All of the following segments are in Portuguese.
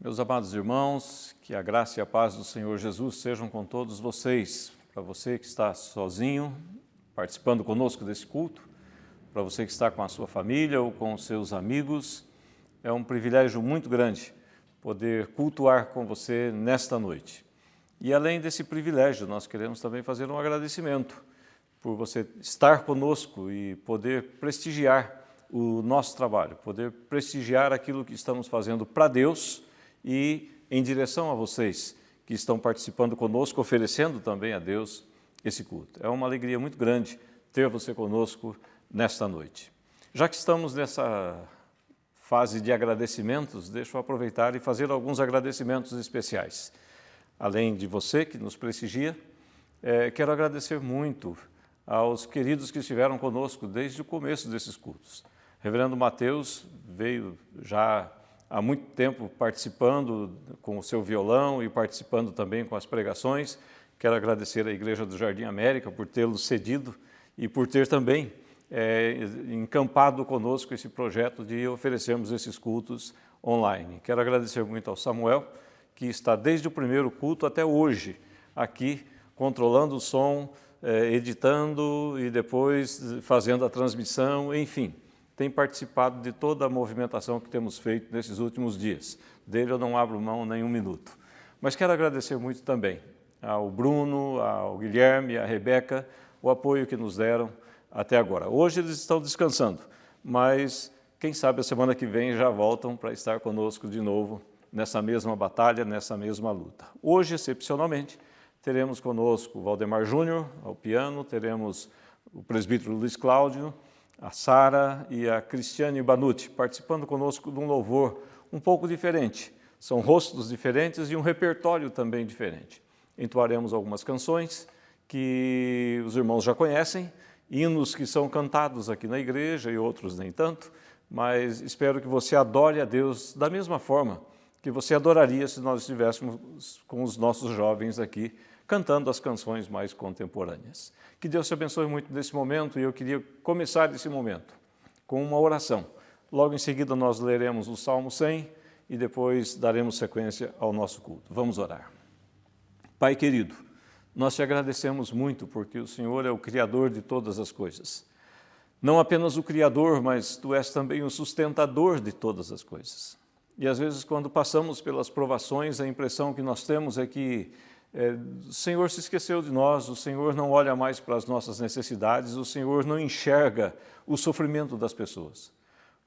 Meus amados irmãos, que a graça e a paz do Senhor Jesus sejam com todos vocês. Para você que está sozinho, participando conosco desse culto, para você que está com a sua família ou com os seus amigos, é um privilégio muito grande poder cultuar com você nesta noite. E além desse privilégio, nós queremos também fazer um agradecimento por você estar conosco e poder prestigiar o nosso trabalho, poder prestigiar aquilo que estamos fazendo para Deus e em direção a vocês que estão participando conosco, oferecendo também a Deus esse culto. É uma alegria muito grande ter você conosco nesta noite. Já que estamos nessa fase de agradecimentos, deixa eu aproveitar e fazer alguns agradecimentos especiais. Além de você que nos prestigia, quero agradecer muito aos queridos que estiveram conosco desde o começo desses cultos. Reverendo Mateus veio já há muito tempo participando com o seu violão e participando também com as pregações. Quero agradecer à Igreja do Jardim América por tê-lo cedido e por ter também encampado conosco esse projeto de oferecermos esses cultos online. Quero agradecer muito ao Samuel, que está desde o primeiro culto até hoje aqui, controlando o som, editando e depois fazendo a transmissão, enfim. Tem participado de toda a movimentação que temos feito nesses últimos dias. Dele eu não abro mão nem um minuto. Mas quero agradecer muito também ao Bruno, ao Guilherme, à Rebeca, o apoio que nos deram até agora. Hoje eles estão descansando, mas quem sabe a semana que vem já voltam para estar conosco de novo nessa mesma batalha, nessa mesma luta. Hoje, excepcionalmente, teremos conosco o Valdemar Júnior ao piano, teremos o presbítero Luiz Cláudio, a Sara e a Cristiane Banucci, participando conosco de um louvor um pouco diferente. São rostos diferentes e um repertório também diferente. Entoaremos algumas canções que os irmãos já conhecem, hinos que são cantados aqui na igreja e outros nem tanto, mas espero que você adore a Deus da mesma forma que você adoraria se nós estivéssemos com os nossos jovens aqui cantando as canções mais contemporâneas. Que Deus te abençoe muito nesse momento, e eu queria começar esse momento com uma oração. Logo em seguida nós leremos o Salmo 100 e depois daremos sequência ao nosso culto. Vamos orar. Pai querido, nós te agradecemos muito porque o Senhor é o Criador de todas as coisas. Não apenas o Criador, mas Tu és também o sustentador de todas as coisas. E às vezes quando passamos pelas provações, a impressão que nós temos é que o Senhor se esqueceu de nós, o Senhor não olha mais para as nossas necessidades, o Senhor não enxerga o sofrimento das pessoas.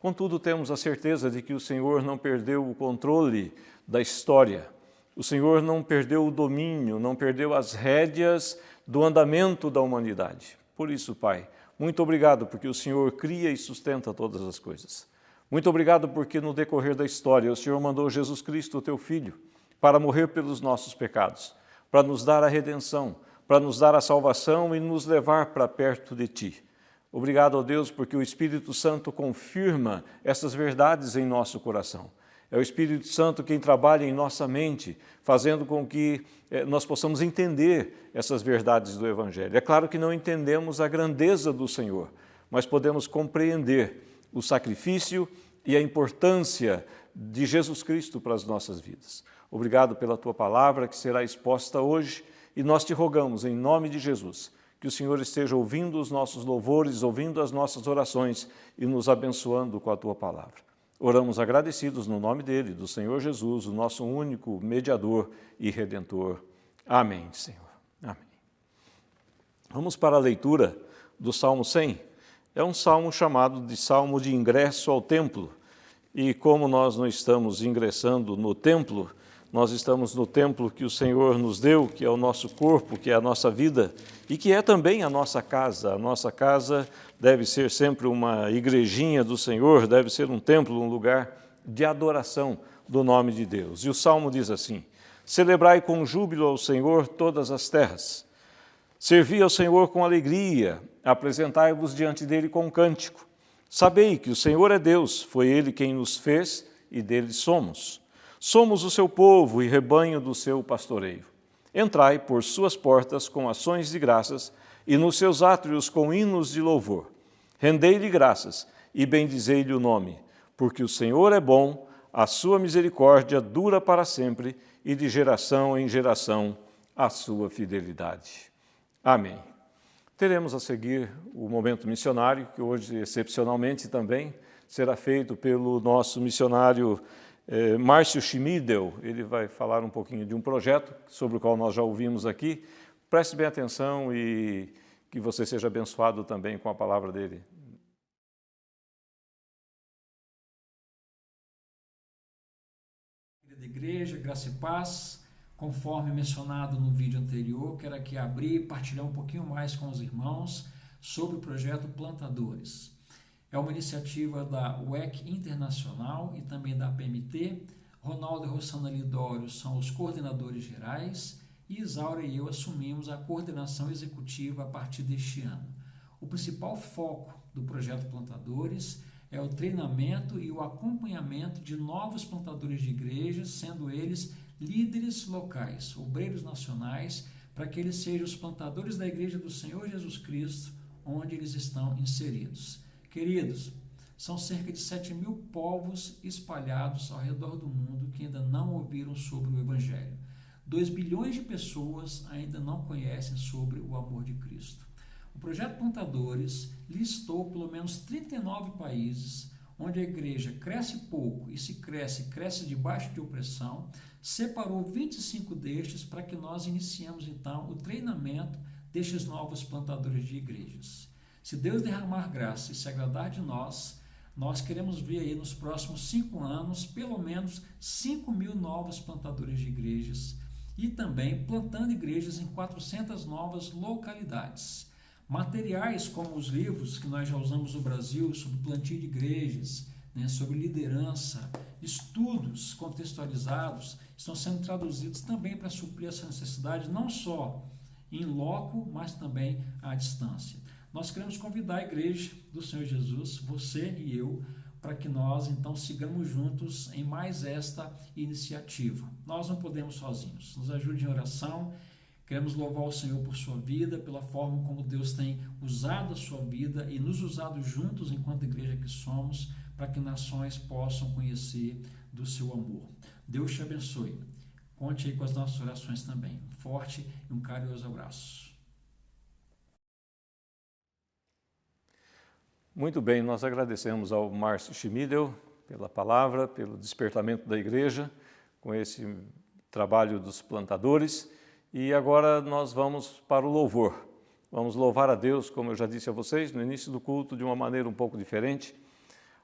Contudo, temos a certeza de que o Senhor não perdeu o controle da história, o Senhor não perdeu o domínio, não perdeu as rédeas do andamento da humanidade. Por isso, Pai, muito obrigado porque o Senhor cria e sustenta todas as coisas. Muito obrigado porque no decorrer da história o Senhor mandou Jesus Cristo, o Teu Filho, para morrer pelos nossos pecados, para nos dar a redenção, para nos dar a salvação e nos levar para perto de Ti. Obrigado, ó Deus, porque o Espírito Santo confirma essas verdades em nosso coração. É o Espírito Santo quem trabalha em nossa mente, fazendo com que nós possamos entender essas verdades do Evangelho. É claro que não entendemos a grandeza do Senhor, mas podemos compreender o sacrifício e a importância de Jesus Cristo para as nossas vidas. Obrigado pela Tua palavra que será exposta hoje e nós te rogamos, em nome de Jesus, que o Senhor esteja ouvindo os nossos louvores, ouvindo as nossas orações e nos abençoando com a Tua palavra. Oramos agradecidos no nome dEle, do Senhor Jesus, o nosso único mediador e redentor. Amém, Senhor. Amém. Vamos para a leitura do Salmo 100. É um salmo chamado de Salmo de Ingresso ao Templo. E como nós não estamos ingressando no templo, nós estamos no templo que o Senhor nos deu, que é o nosso corpo, que é a nossa vida e que é também a nossa casa. A nossa casa deve ser sempre uma igrejinha do Senhor, deve ser um templo, um lugar de adoração do nome de Deus. E o Salmo diz assim: celebrai com júbilo ao Senhor todas as terras. Servi ao Senhor com alegria, apresentai-vos diante dele com cântico. Sabei que o Senhor é Deus, foi Ele quem nos fez e dele somos. Somos o seu povo e rebanho do seu pastoreio. Entrai por suas portas com ações de graças e nos seus átrios com hinos de louvor. Rendei-lhe graças e bendizei-lhe o nome, porque o Senhor é bom, A sua misericórdia dura para sempre e de geração em geração a sua fidelidade. Amém. Teremos a seguir o momento missionário, que hoje, excepcionalmente, também será feito pelo nosso missionário Márcio Schmidel. Ele vai falar um pouquinho de um projeto sobre o qual nós já ouvimos aqui. Preste bem atenção e que você seja abençoado também com a palavra dele. Igreja, graça e paz, conforme mencionado no vídeo anterior, quero aqui abrir e partilhar um pouquinho mais com os irmãos sobre o projeto Plantadores. É uma iniciativa da UEC Internacional e também da PMT. Ronaldo e Rossana Lidório são os coordenadores gerais e Isaura e eu assumimos a coordenação executiva a partir deste ano. O principal foco do projeto Plantadores é o treinamento e o acompanhamento de novos plantadores de igrejas, sendo eles líderes locais, obreiros nacionais, para que eles sejam os plantadores da Igreja do Senhor Jesus Cristo, onde eles estão inseridos. Queridos, são cerca de 7.000 povos espalhados ao redor do mundo que ainda não ouviram sobre o Evangelho. 2 bilhões de pessoas ainda não conhecem sobre o amor de Cristo. O projeto Plantadores listou pelo menos 39 países onde a igreja cresce pouco e se cresce debaixo de opressão, separou 25 destes para que nós iniciemos então o treinamento destes novos plantadores de igrejas. Se Deus derramar graça e se agradar de nós queremos ver aí nos próximos 5 anos pelo menos 5.000 novos plantadores de igrejas e também plantando igrejas em 400 novas localidades. Materiais como os livros que nós já usamos no Brasil sobre plantio de igrejas, sobre liderança, estudos contextualizados estão sendo traduzidos também para suprir essa necessidade, não só em loco, mas também à distância. Nós queremos convidar a Igreja do Senhor Jesus, você e eu, para que nós então sigamos juntos em mais esta iniciativa. Nós não podemos sozinhos, nos ajude em oração. Queremos louvar o Senhor por sua vida, pela forma como Deus tem usado a sua vida e nos usado juntos enquanto igreja que somos, para que nações possam conhecer do seu amor. Deus te abençoe. Conte aí com as nossas orações também. Um forte e um carinhoso abraço. Muito bem, nós agradecemos ao Márcio Schmidel pela palavra, pelo despertamento da igreja, com esse trabalho dos plantadores. E agora nós vamos para o louvor. Vamos louvar a Deus, como eu já disse a vocês, no início do culto, de uma maneira um pouco diferente.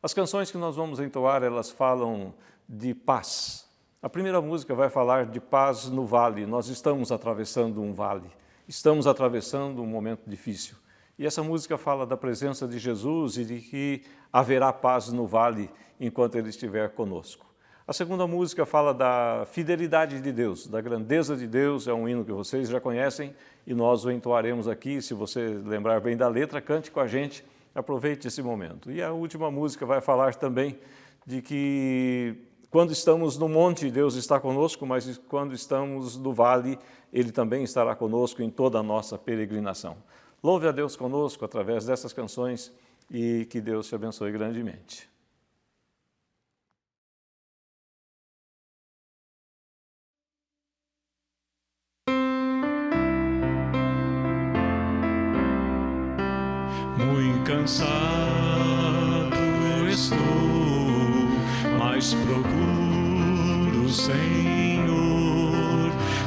As canções que nós vamos entoar, elas falam de paz. A primeira música vai falar de paz no vale. Nós estamos atravessando um vale, estamos atravessando um momento difícil. E essa música fala da presença de Jesus e de que haverá paz no vale enquanto Ele estiver conosco. A segunda música fala da fidelidade de Deus, da grandeza de Deus, é um hino que vocês já conhecem e nós o entoaremos aqui. Se você lembrar bem da letra, cante com a gente, aproveite esse momento. E a última música vai falar também de que quando estamos no monte, Deus está conosco, mas quando estamos no vale, Ele também estará conosco em toda a nossa peregrinação. Louve a Deus conosco através dessas canções e que Deus te abençoe grandemente. Muito cansado estou, mas procuro o Senhor.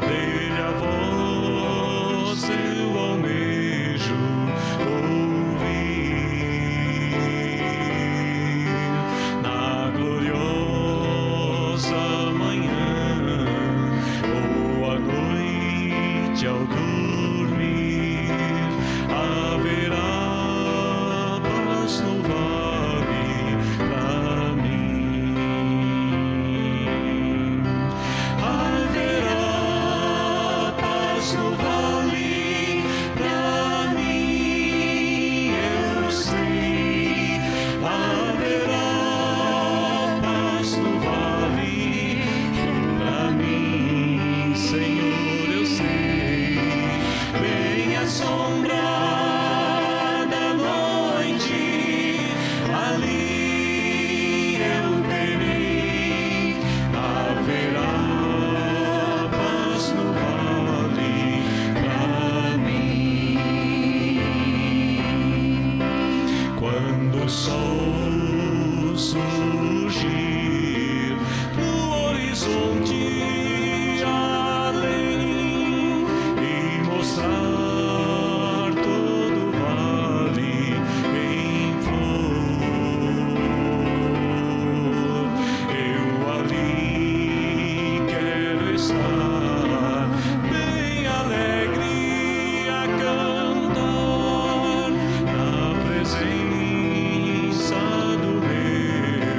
Dele a voz eu almejo ouvir. Na gloriosa manhã ou à noite ao dormir, haverá no vale pra mim. surgir no horizonte além e mostrar todo o vale em flor. Eu ali quero estar bem alegre a cantar na presença do meu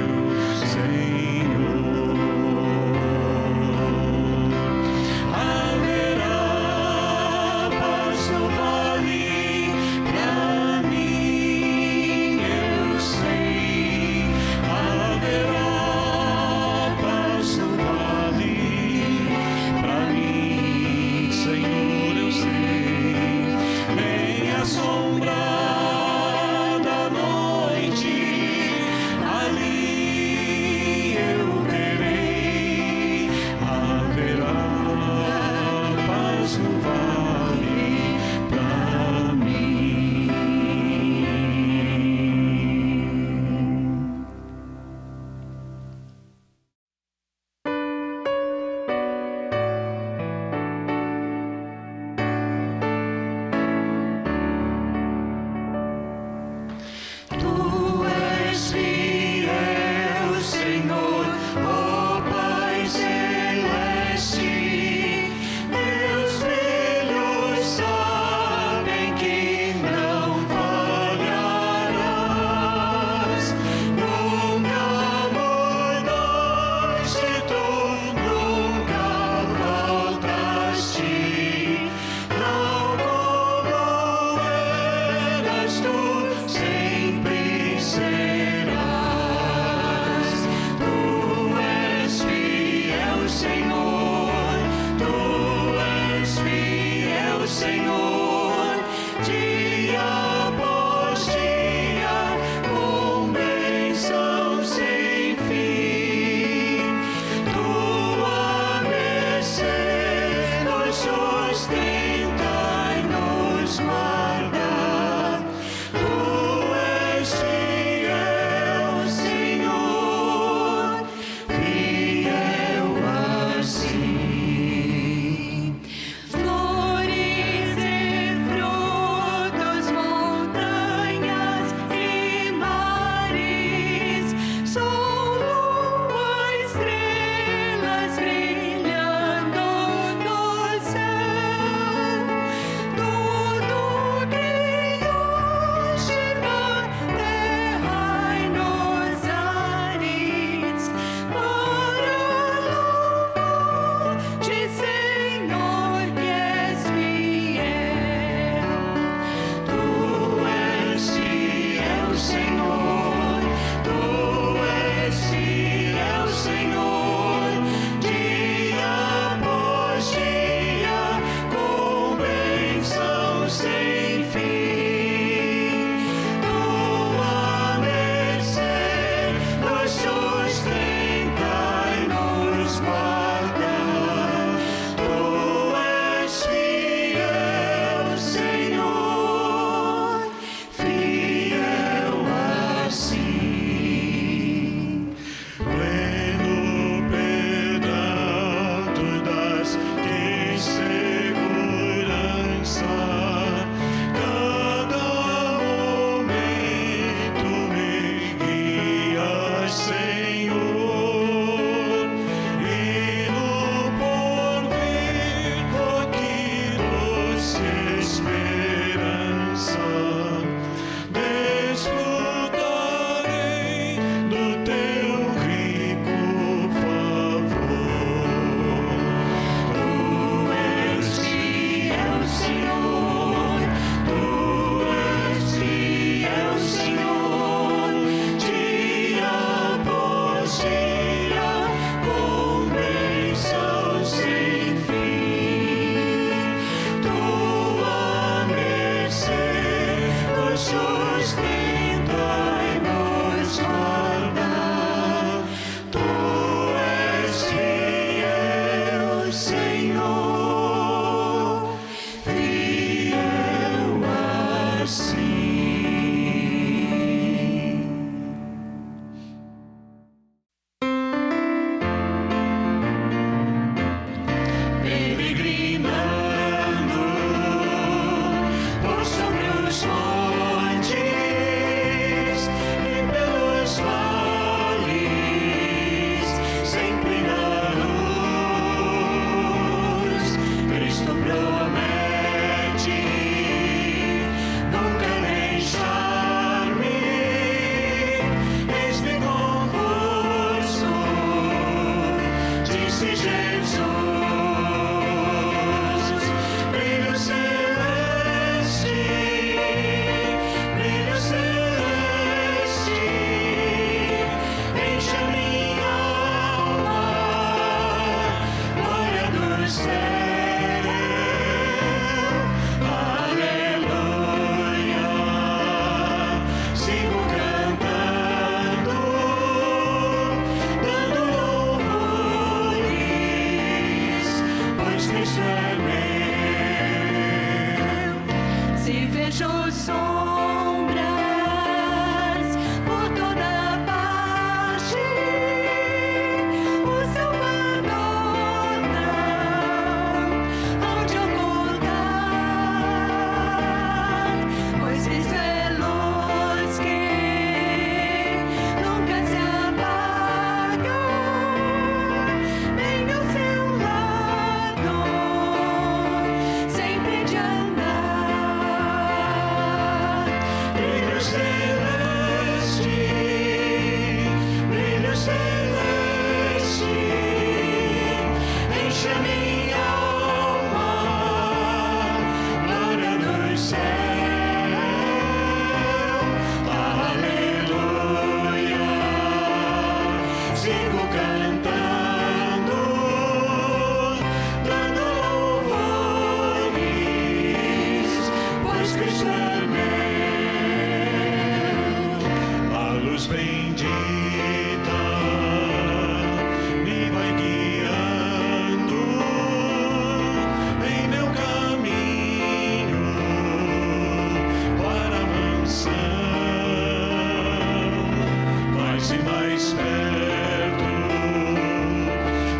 e mais perto,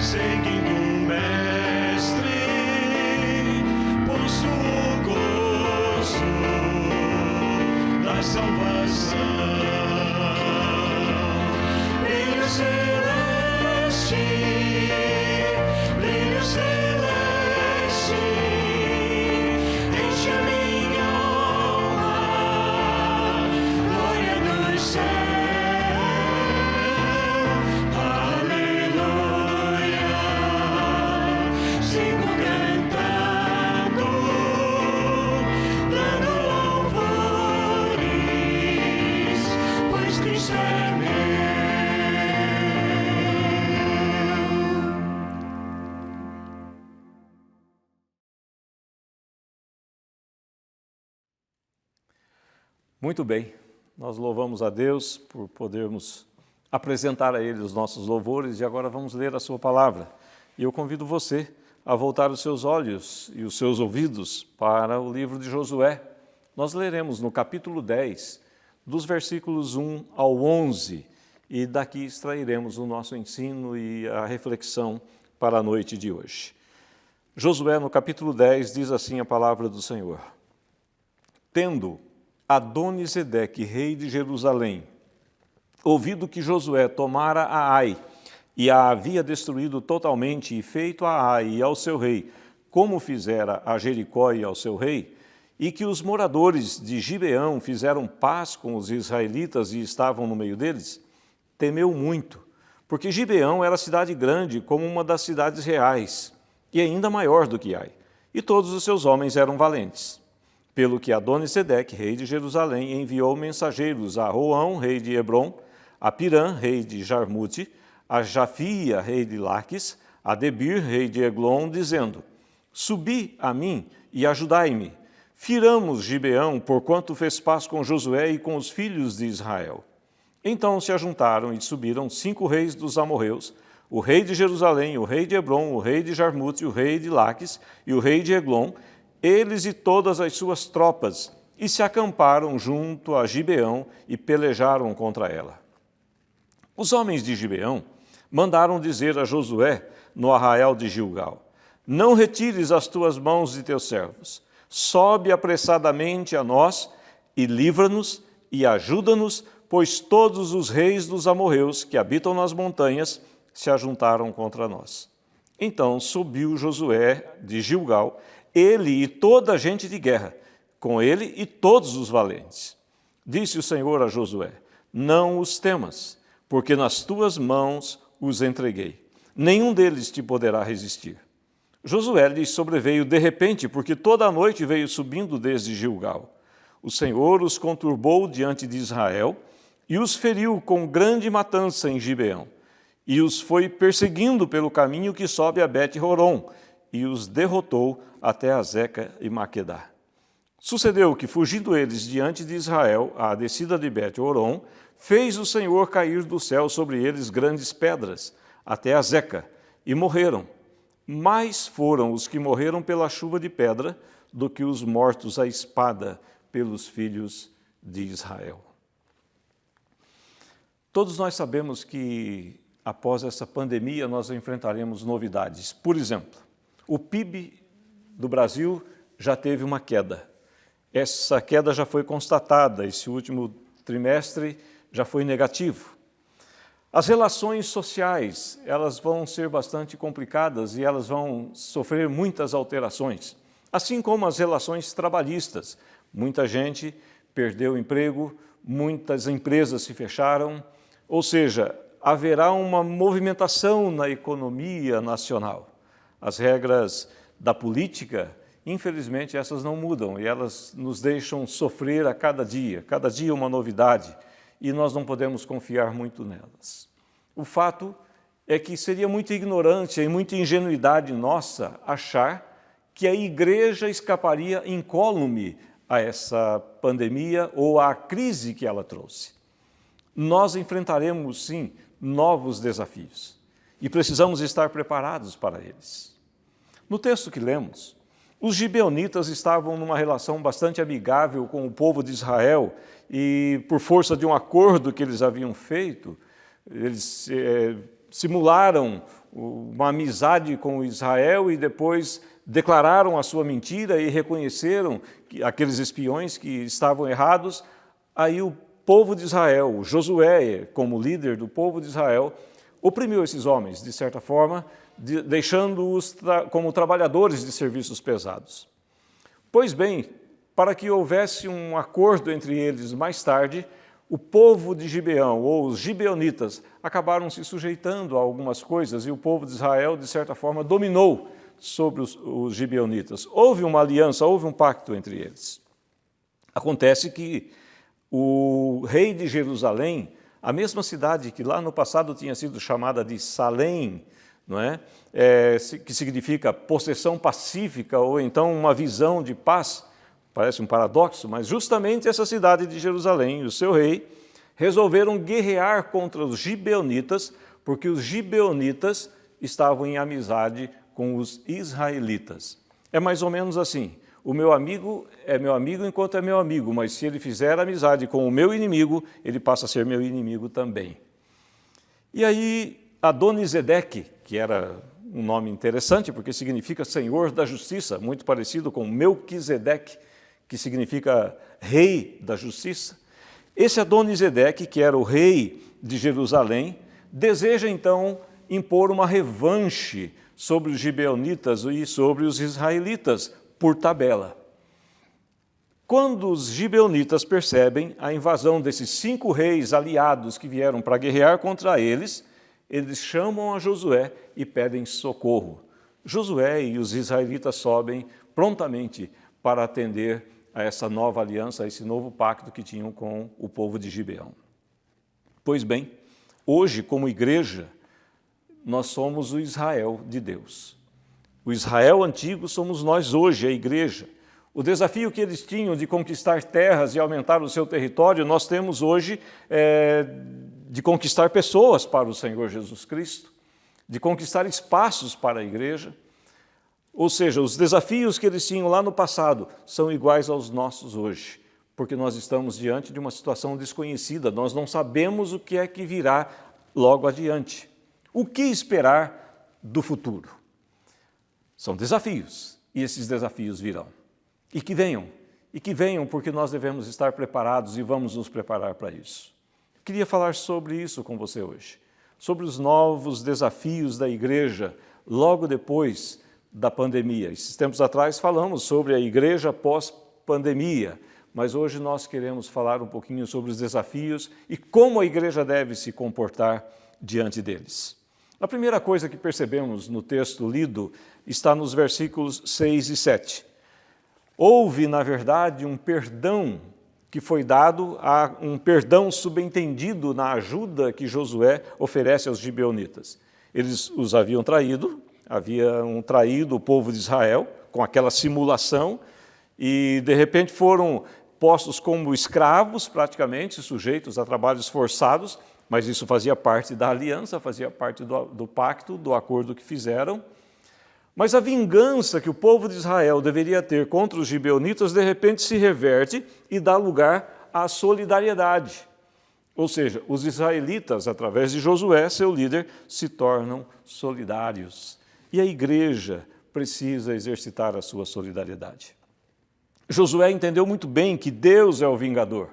seguindo o Mestre, posto o gozo da salvação. Brilho celeste, brilho celeste, enche a minha alma, glória do céu. Aleluia, sigo cantando, dando louvores, pois Cristo é meu. Muito bem, nós louvamos a Deus por podermos apresentar a Ele os nossos louvores e agora vamos ler a Sua palavra. E eu convido você a voltar os seus olhos e os seus ouvidos para o livro de Josué. Nós leremos no capítulo 10, dos versículos 1 ao 11, e daqui extrairemos o nosso ensino e a reflexão para a noite de hoje. Josué, no capítulo 10, diz assim a palavra do Senhor: Tendo Adonisedeque, rei de Jerusalém, ouvido que Josué tomara a Ai e a havia destruído totalmente e feito a Ai e ao seu rei, como fizera a Jericó e ao seu rei, e que os moradores de Gibeão fizeram paz com os israelitas e estavam no meio deles, temeu muito, porque Gibeão era cidade grande como uma das cidades reais, e ainda maior do que Ai, e todos os seus homens eram valentes. Pelo que Adonisedeque, rei de Jerusalém, enviou mensageiros a Roão, rei de Hebrom, a Pirã, rei de Jarmute, a Jafia, rei de Laques, a Debir, rei de Eglon, dizendo: Subi a mim e ajudai-me. Firamos Gibeão, porquanto fez paz com Josué e com os filhos de Israel. Então se ajuntaram e subiram 5 reis dos amorreus, o rei de Jerusalém, o rei de Hebrom, o rei de Jarmute, o rei de Laques e o rei de Eglon, eles e todas as suas tropas, e se acamparam junto a Gibeão e pelejaram contra ela. Os homens de Gibeão mandaram dizer a Josué, no arraial de Gilgal: Não retires as tuas mãos de teus servos, sobe apressadamente a nós e livra-nos e ajuda-nos, pois todos os reis dos amorreus que habitam nas montanhas se ajuntaram contra nós. Então subiu Josué de Gilgal, ele e toda a gente de guerra, com ele e todos os valentes. Disse o Senhor a Josué: Não os temas, porque nas tuas mãos os entreguei. Nenhum deles te poderá resistir. Josué lhes sobreveio de repente, porque toda a noite veio subindo desde Gilgal. O Senhor os conturbou diante de Israel e os feriu com grande matança em Gibeão, e os foi perseguindo pelo caminho que sobe a Bet-Horon, e os derrotou até Azeca e Maquedá. Sucedeu que, fugindo eles diante de Israel, à descida de Bet-Horon, fez o Senhor cair do céu sobre eles grandes pedras, até Azeca, e morreram. Mais foram os que morreram pela chuva de pedra do que os mortos à espada pelos filhos de Israel. Todos nós sabemos que, após essa pandemia, nós enfrentaremos novidades. Por exemplo, o PIB do Brasil já teve uma queda. Essa queda já foi constatada, esse último trimestre já foi negativo. As relações sociais, elas vão ser bastante complicadas e elas vão sofrer muitas alterações, assim como as relações trabalhistas. Muita gente perdeu o emprego, muitas empresas se fecharam, ou seja, haverá uma movimentação na economia nacional. As regras da política, infelizmente, essas não mudam e elas nos deixam sofrer a cada dia uma novidade, e nós não podemos confiar muito nelas. O fato é que seria muita ignorância e muita ingenuidade nossa achar que a igreja escaparia incólume a essa pandemia ou à crise que ela trouxe. Nós enfrentaremos, sim, novos desafios e precisamos estar preparados para eles. No texto que lemos, os gibeonitas estavam numa relação bastante amigável com o povo de Israel e, por força de um acordo que eles haviam feito, Eles simularam uma amizade com Israel e depois declararam a sua mentira e reconheceram que aqueles espiões que estavam errados. Aí o povo de Israel, Josué, como líder do povo de Israel, oprimiu esses homens, de certa forma, deixando-os como trabalhadores de serviços pesados. Pois bem, para que houvesse um acordo entre eles mais tarde, o povo de Gibeão, ou os gibeonitas, acabaram se sujeitando a algumas coisas e o povo de Israel, de certa forma, dominou sobre os gibeonitas. Houve uma aliança, houve um pacto entre eles. Acontece que o rei de Jerusalém, a mesma cidade que lá no passado tinha sido chamada de Salém, não é? Que significa possessão pacífica ou então uma visão de paz, parece um paradoxo, mas justamente essa cidade de Jerusalém e o seu rei resolveram guerrear contra os gibeonitas, porque os gibeonitas estavam em amizade com os israelitas. É mais ou menos assim: o meu amigo é meu amigo enquanto é meu amigo, mas se ele fizer amizade com o meu inimigo, ele passa a ser meu inimigo também. E aí Adonisedeque, que era um nome interessante porque significa Senhor da Justiça, muito parecido com Melquisedeque, que significa Rei da Justiça. Esse Adonisedeque, que era o rei de Jerusalém, deseja então impor uma revanche sobre os gibeonitas e sobre os israelitas, por tabela. Quando os gibeonitas percebem a invasão desses 5 reis aliados que vieram para guerrear contra eles, eles chamam a Josué e pedem socorro. Josué e os israelitas sobem prontamente para atender a essa nova aliança, a esse novo pacto que tinham com o povo de Gibeão. Pois bem, hoje, como igreja, nós somos o Israel de Deus. O Israel antigo somos nós hoje, a igreja. O desafio que eles tinham de conquistar terras e aumentar o seu território, nós temos hoje de conquistar pessoas para o Senhor Jesus Cristo, de conquistar espaços para a igreja. Ou seja, os desafios que eles tinham lá no passado são iguais aos nossos hoje, porque nós estamos diante de uma situação desconhecida, nós não sabemos o que é que virá logo adiante. O que esperar do futuro? São desafios, e esses desafios virão. E que venham porque nós devemos estar preparados e vamos nos preparar para isso. Queria falar sobre isso com você hoje, sobre os novos desafios da igreja logo depois da pandemia. Esses tempos atrás falamos sobre a igreja pós-pandemia, mas hoje nós queremos falar um pouquinho sobre os desafios e como a igreja deve se comportar diante deles. A primeira coisa que percebemos no texto lido está nos versículos 6 e 7. Houve, na verdade, um perdão que foi dado, um perdão subentendido na ajuda que Josué oferece aos gibeonitas. Eles os haviam traído o povo de Israel com aquela simulação e, de repente, foram postos como escravos, praticamente, sujeitos a trabalhos forçados, mas isso fazia parte da aliança, fazia parte do pacto, do acordo que fizeram. Mas a vingança que o povo de Israel deveria ter contra os gibeonitas, de repente se reverte e dá lugar à solidariedade. Ou seja, os israelitas, através de Josué, seu líder, se tornam solidários. E a igreja precisa exercitar a sua solidariedade. Josué entendeu muito bem que Deus é o vingador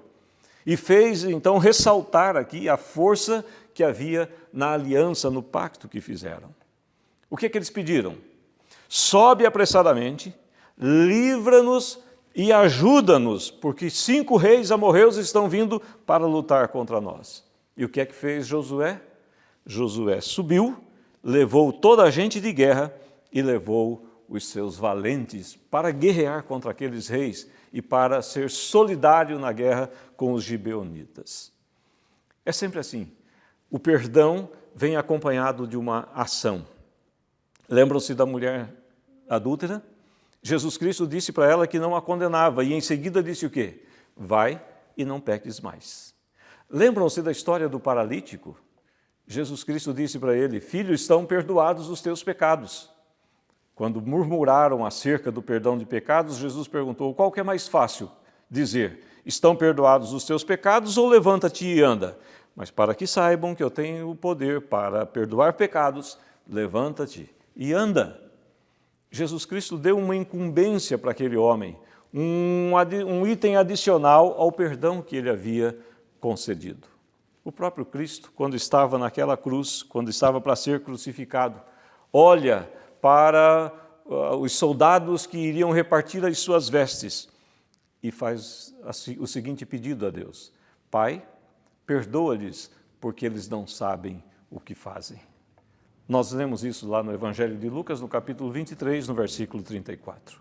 e fez, então, ressaltar aqui a força que havia na aliança, no pacto que fizeram. O que é que eles pediram? Sobe apressadamente, livra-nos e ajuda-nos, porque 5 reis amorreus estão vindo para lutar contra nós. E o que é que fez Josué? Josué subiu, levou toda a gente de guerra e levou os seus valentes para guerrear contra aqueles reis e para ser solidário na guerra com os gibeonitas. É sempre assim. O perdão vem acompanhado de uma ação. Lembram-se da mulher adúltera? Jesus Cristo disse para ela que não a condenava e em seguida disse o quê? Vai e não peques mais. Lembram-se da história do paralítico? Jesus Cristo disse para ele, filho, estão perdoados os teus pecados. Quando murmuraram acerca do perdão de pecados, Jesus perguntou, qual que é mais fácil dizer? Estão perdoados os teus pecados ou levanta-te e anda? mas para que saibam que eu tenho o poder para perdoar pecados, levanta-te e anda. Jesus Cristo deu uma incumbência para aquele homem, um item adicional ao perdão que ele havia concedido. O próprio Cristo, quando estava naquela cruz, quando estava para ser crucificado, olha para os soldados que iriam repartir as suas vestes e faz o seguinte pedido a Deus: Pai, perdoa-lhes, porque eles não sabem o que fazem. Nós lemos isso lá no Evangelho de Lucas, no capítulo 23, no versículo 34.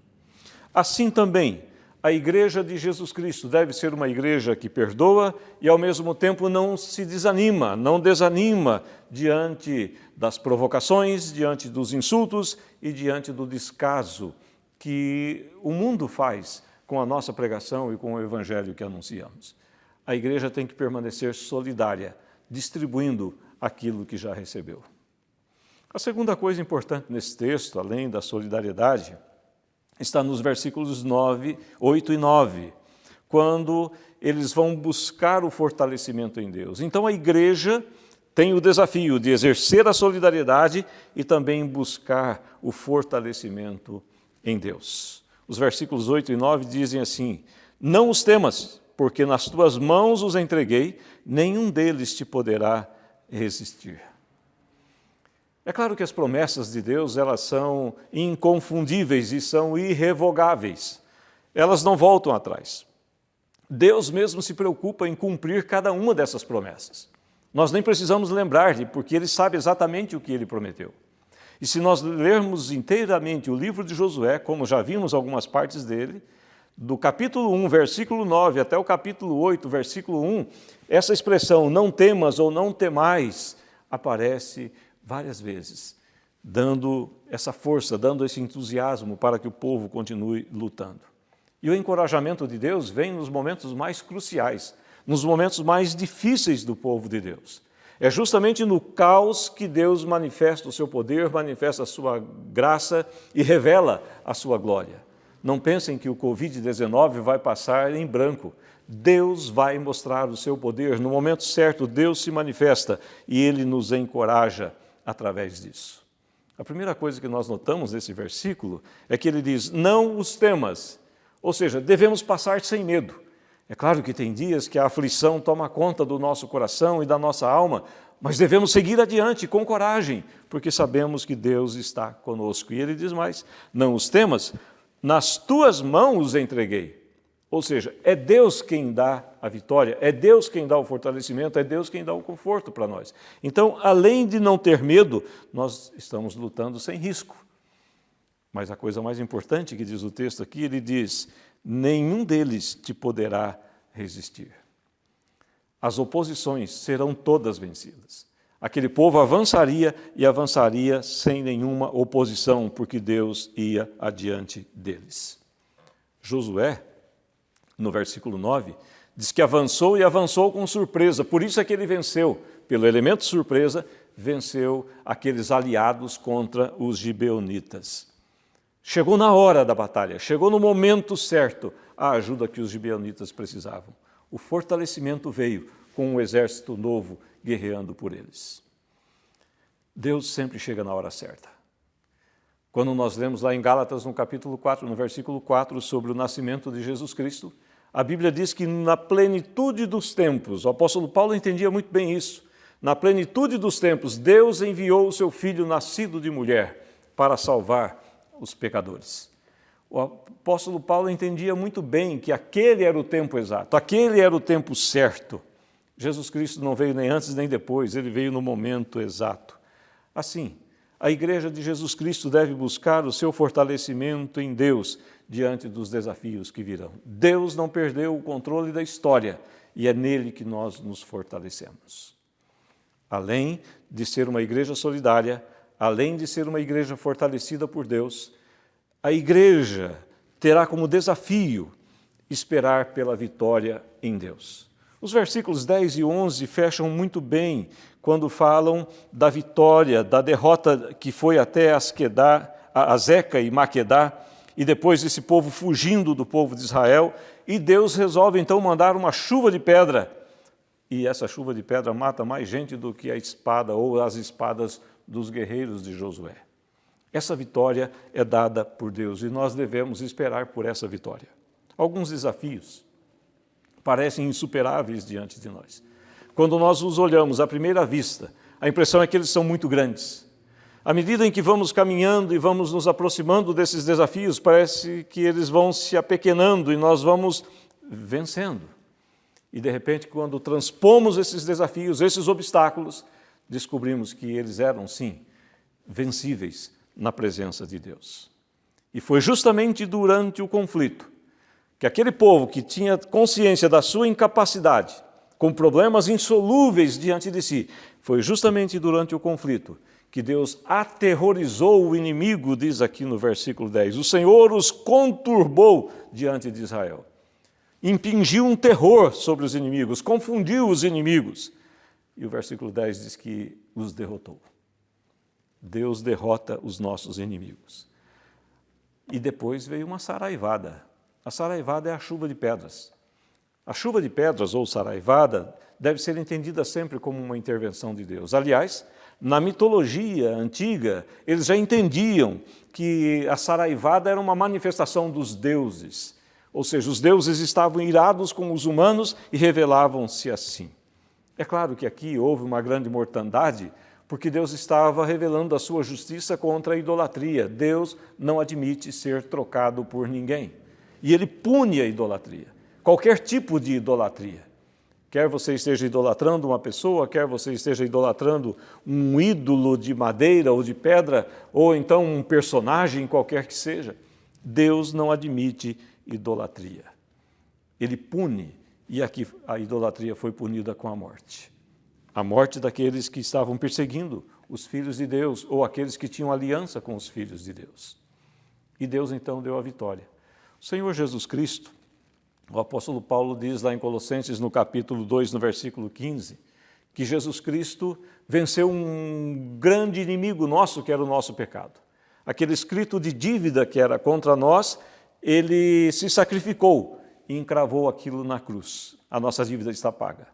Assim também, a igreja de Jesus Cristo deve ser uma igreja que perdoa e, ao mesmo tempo, não se desanima, não desanima diante das provocações, diante dos insultos e diante do descaso que o mundo faz com a nossa pregação e com o evangelho que anunciamos. A igreja tem que permanecer solidária, distribuindo aquilo que já recebeu. A segunda coisa importante nesse texto, além da solidariedade, está nos versículos 8 e 9, quando eles vão buscar o fortalecimento em Deus. Então a igreja tem o desafio de exercer a solidariedade e também buscar o fortalecimento em Deus. Os versículos 8 e 9 dizem assim: Não os temas, porque nas tuas mãos os entreguei, nenhum deles te poderá resistir. É claro que as promessas de Deus, elas são inconfundíveis e são irrevogáveis. Elas não voltam atrás. Deus mesmo se preocupa em cumprir cada uma dessas promessas. Nós nem precisamos lembrar-lhe, porque Ele sabe exatamente o que Ele prometeu. E se nós lermos inteiramente o livro de Josué, como já vimos algumas partes dele, do capítulo 1, versículo 9, até o capítulo 8, versículo 1, essa expressão, não temas ou não temais, aparece várias vezes, dando essa força, dando esse entusiasmo para que o povo continue lutando. E o encorajamento de Deus vem nos momentos mais cruciais, nos momentos mais difíceis do povo de Deus. É justamente no caos que Deus manifesta o seu poder, manifesta a sua graça e revela a sua glória. Não pensem que o Covid-19 vai passar em branco. Deus vai mostrar o seu poder. No momento certo, Deus se manifesta e Ele nos encoraja através disso. A primeira coisa que nós notamos nesse versículo é que ele diz, não os temas, ou seja, devemos passar sem medo. É claro que tem dias que a aflição toma conta do nosso coração e da nossa alma, mas devemos seguir adiante com coragem, porque sabemos que Deus está conosco. E ele diz mais, não os temas, nas tuas mãos os entreguei. Ou seja, é Deus quem dá a vitória, é Deus quem dá o fortalecimento, é Deus quem dá o conforto para nós. Então, além de não ter medo, nós estamos lutando sem risco. Mas a coisa mais importante que diz o texto aqui, ele diz, nenhum deles te poderá resistir. As oposições serão todas vencidas. Aquele povo avançaria e avançaria sem nenhuma oposição, porque Deus ia adiante deles. Josué, no versículo 9, diz que avançou e avançou com surpresa, por isso é que ele venceu, pelo elemento surpresa, venceu aqueles aliados contra os gibeonitas. Chegou na hora da batalha, chegou no momento certo a ajuda que os gibeonitas precisavam. O fortalecimento veio com um exército novo guerreando por eles. Deus sempre chega na hora certa. Quando nós lemos lá em Gálatas, no capítulo 4, no versículo 4, sobre o nascimento de Jesus Cristo, a Bíblia diz que na plenitude dos tempos, o apóstolo Paulo entendia muito bem isso, na plenitude dos tempos, Deus enviou o seu Filho nascido de mulher para salvar os pecadores. O apóstolo Paulo entendia muito bem que aquele era o tempo exato, aquele era o tempo certo. Jesus Cristo não veio nem antes nem depois, ele veio no momento exato. Assim, a igreja de Jesus Cristo deve buscar o seu fortalecimento em Deus diante dos desafios que virão. Deus não perdeu o controle da história e é nele que nós nos fortalecemos. Além de ser uma igreja solidária, além de ser uma igreja fortalecida por Deus, a igreja terá como desafio esperar pela vitória em Deus. Os versículos 10 e 11 fecham muito bem quando falam da vitória, da derrota que foi até Azeca e Maquedá, e depois esse povo fugindo do povo de Israel, e Deus resolve então mandar uma chuva de pedra E essa chuva de pedra mata mais gente do que a espada ou as espadas dos guerreiros de Josué. Essa vitória é dada por Deus e nós devemos esperar por essa vitória. Alguns desafios parecem insuperáveis diante de nós. Quando nós os olhamos à primeira vista, a impressão é que eles são muito grandes. À medida em que vamos caminhando e vamos nos aproximando desses desafios, parece que eles vão se apequenando e nós vamos vencendo. E, de repente, quando transpomos esses desafios, esses obstáculos, descobrimos que eles eram, sim, vencíveis na presença de Deus. E foi justamente durante o conflito que aquele povo que tinha consciência da sua incapacidade, com problemas insolúveis diante de si, foi justamente durante o conflito que Deus aterrorizou o inimigo, diz aqui no versículo 10. O Senhor os conturbou diante de Israel. Impingiu um terror sobre os inimigos, confundiu os inimigos. E o versículo 10 diz que os derrotou. Deus derrota os nossos inimigos. E depois veio uma saraivada. A saraivada é a chuva de pedras. A chuva de pedras, ou saraivada, deve ser entendida sempre como uma intervenção de Deus. Aliás, na mitologia antiga, eles já entendiam que a saraivada era uma manifestação dos deuses. Ou seja, os deuses estavam irados com os humanos e revelavam-se assim. É claro que aqui houve uma grande mortandade, porque Deus estava revelando a sua justiça contra a idolatria. Deus não admite ser trocado por ninguém. E Ele pune a idolatria, qualquer tipo de idolatria. Quer você esteja idolatrando uma pessoa, quer você esteja idolatrando um ídolo de madeira ou de pedra, ou então um personagem qualquer que seja, Deus não admite idolatria. Ele pune, e aqui a idolatria foi punida com a morte. A morte daqueles que estavam perseguindo os filhos de Deus, ou aqueles que tinham aliança com os filhos de Deus. E Deus então deu a vitória. O Senhor Jesus Cristo, o apóstolo Paulo diz lá em Colossenses, no capítulo 2, no versículo 15, que Jesus Cristo venceu um grande inimigo nosso, que era o nosso pecado. Aquele escrito de dívida que era contra nós, Ele se sacrificou e encravou aquilo na cruz. A nossa dívida está paga.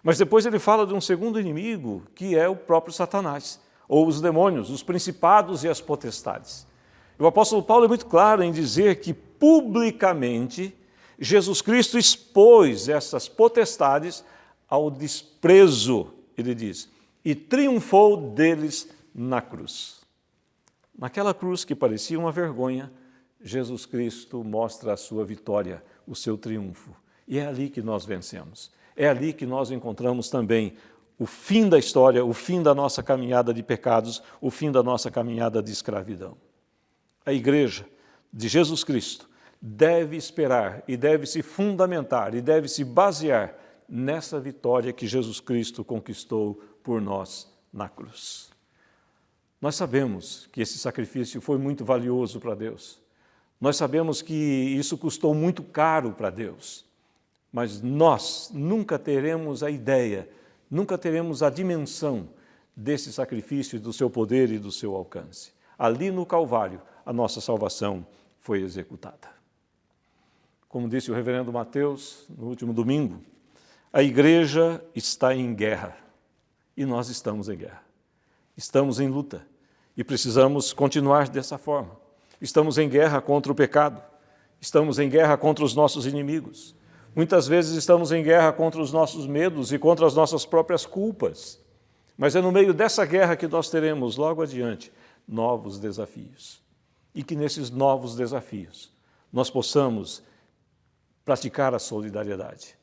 Mas depois ele fala de um segundo inimigo, que é o próprio Satanás, ou os demônios, os principados e as potestades. O apóstolo Paulo é muito claro em dizer que publicamente Jesus Cristo expôs essas potestades ao desprezo, ele diz, e triunfou deles na cruz. Naquela cruz que parecia uma vergonha, Jesus Cristo mostra a sua vitória, o seu triunfo. E é ali que nós vencemos. É ali que nós encontramos também o fim da história, o fim da nossa caminhada de pecados, o fim da nossa caminhada de escravidão. A igreja de Jesus Cristo deve esperar e deve se fundamentar e deve se basear nessa vitória que Jesus Cristo conquistou por nós na cruz. Nós sabemos que esse sacrifício foi muito valioso para Deus. Nós sabemos que isso custou muito caro para Deus. Mas nós nunca teremos a ideia, nunca teremos a dimensão desse sacrifício, do seu poder e do seu alcance. Ali no Calvário, a nossa salvação foi executada. Como disse o reverendo Mateus no último domingo, a igreja está em guerra e nós estamos em guerra. Estamos em luta e precisamos continuar dessa forma. Estamos em guerra contra o pecado, estamos em guerra contra os nossos inimigos. Muitas vezes estamos em guerra contra os nossos medos e contra as nossas próprias culpas. Mas é no meio dessa guerra que nós teremos, logo adiante, novos desafios. E que nesses novos desafios nós possamos praticar a solidariedade,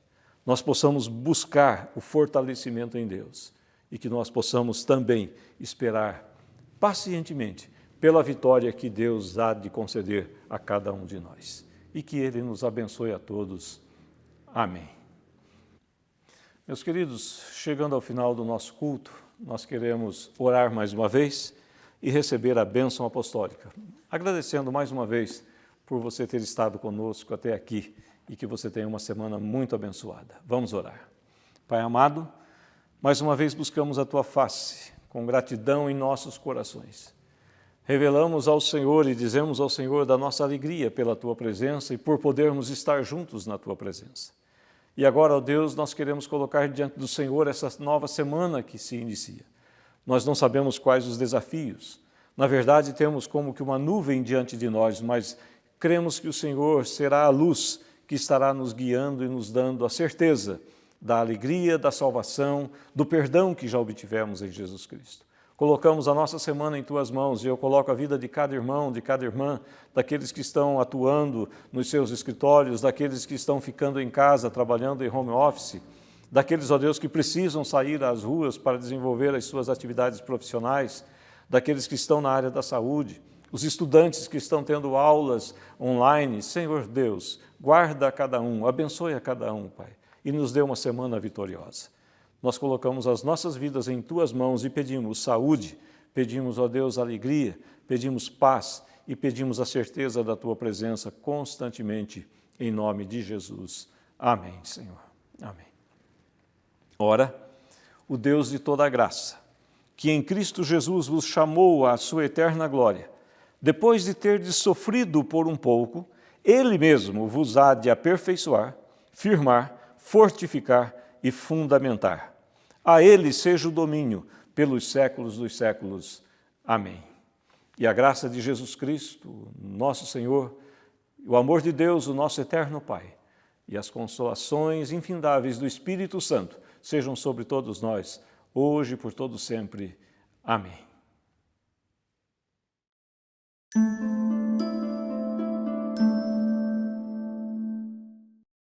nós possamos buscar o fortalecimento em Deus e que nós possamos também esperar pacientemente pela vitória que Deus há de conceder a cada um de nós. E que Ele nos abençoe a todos. Amém. Meus queridos, chegando ao final do nosso culto, nós queremos orar mais uma vez e receber a bênção apostólica, agradecendo mais uma vez por você ter estado conosco até aqui e que você tenha uma semana muito abençoada. Vamos orar. Pai amado, mais uma vez buscamos a Tua face, com gratidão em nossos corações. Revelamos ao Senhor e dizemos ao Senhor da nossa alegria pela Tua presença e por podermos estar juntos na Tua presença. E agora, ó Deus, nós queremos colocar diante do Senhor essa nova semana que se inicia. Nós não sabemos quais os desafios. Na verdade, temos como que uma nuvem diante de nós, mas cremos que o Senhor será a luz que estará nos guiando e nos dando a certeza da alegria, da salvação, do perdão que já obtivemos em Jesus Cristo. Colocamos a nossa semana em Tuas mãos e eu coloco a vida de cada irmão, de cada irmã, daqueles que estão atuando nos seus escritórios, daqueles que estão ficando em casa, trabalhando em home office, daqueles, ó Deus, que precisam sair às ruas para desenvolver as suas atividades profissionais, daqueles que estão na área da saúde, os estudantes que estão tendo aulas online. Senhor Deus, guarda a cada um, abençoe a cada um, Pai, e nos dê uma semana vitoriosa. Nós colocamos as nossas vidas em Tuas mãos e pedimos saúde, pedimos, ó Deus, alegria, pedimos paz e pedimos a certeza da Tua presença constantemente, em nome de Jesus. Amém, Senhor. Amém. Ora, o Deus de toda a graça, que em Cristo Jesus vos chamou à sua eterna glória, depois de terdes sofrido por um pouco, Ele mesmo vos há de aperfeiçoar, firmar, fortificar e fundamentar. A Ele seja o domínio pelos séculos dos séculos. Amém. E a graça de Jesus Cristo, nosso Senhor, o amor de Deus, o nosso eterno Pai, e as consolações infindáveis do Espírito Santo sejam sobre todos nós, hoje e por todo sempre. Amém.